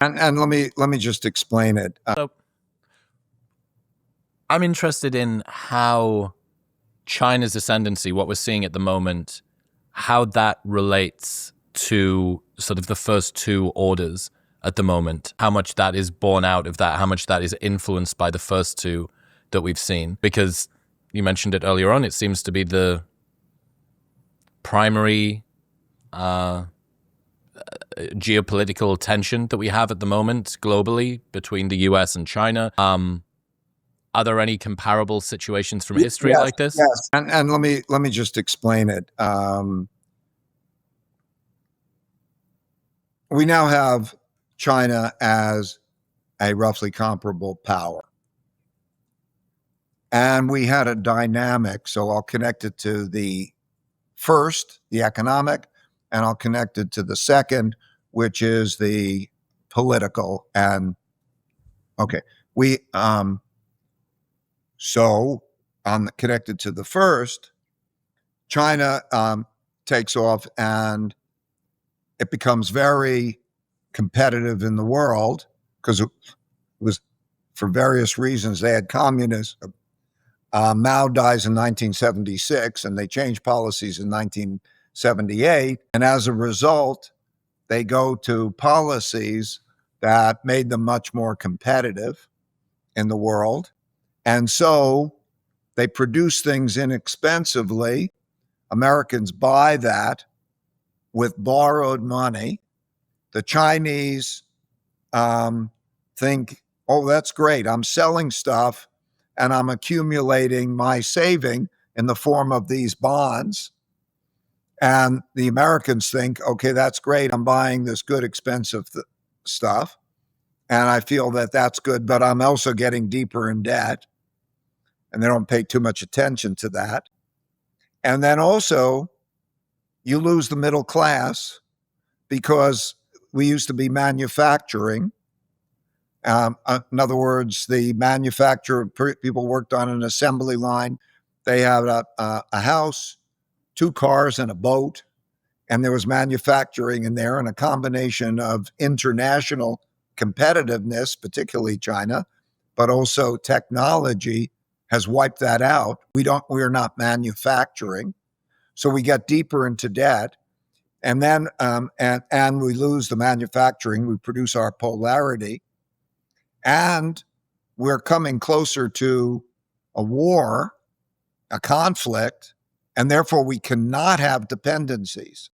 And let me just explain it. So I'm interested in how China's ascendancy, what we're seeing at the moment, how that relates to sort of the first two orders at the moment, how much that is born out of that, how much that is influenced by the first two that we've seen. Because you mentioned it earlier on, it seems to be the primary geopolitical tension that we have at the moment globally between the US and China. Are there any comparable situations from history Yes, like this? yes. And let me just explain it. We now have China as a roughly comparable power. And we had a dynamic, so I'll connect it to the first, the economic, and I'll connect it to the second, which is the political. And okay, we so on connected to the first, China takes off and it becomes very competitive in the world because it was for various reasons. They had communism. Mao dies in 1976, and they changed policies in 1978. And as a result, they go to policies that made them much more competitive in the world. And so they produce things inexpensively. Americans buy that with borrowed money. The Chinese think, oh, that's great. I'm selling stuff and I'm accumulating my saving in the form of these bonds. And the Americans think, okay, that's great. I'm buying this good, expensive stuff. And I feel that that's good, but I'm also getting deeper in debt. And they don't pay too much attention to that. And then also, you lose the middle class because we used to be manufacturing. In other words, the manufacturer people worked on an assembly line. They had a house, two cars, and a boat, and there was manufacturing in there, and a combination of international competitiveness, particularly China, but also technology has wiped that out. We are not manufacturing, so we get deeper into debt, and then and we lose the manufacturing. We produce our polarity. And we're coming closer to a war, a conflict, and therefore we cannot have dependencies.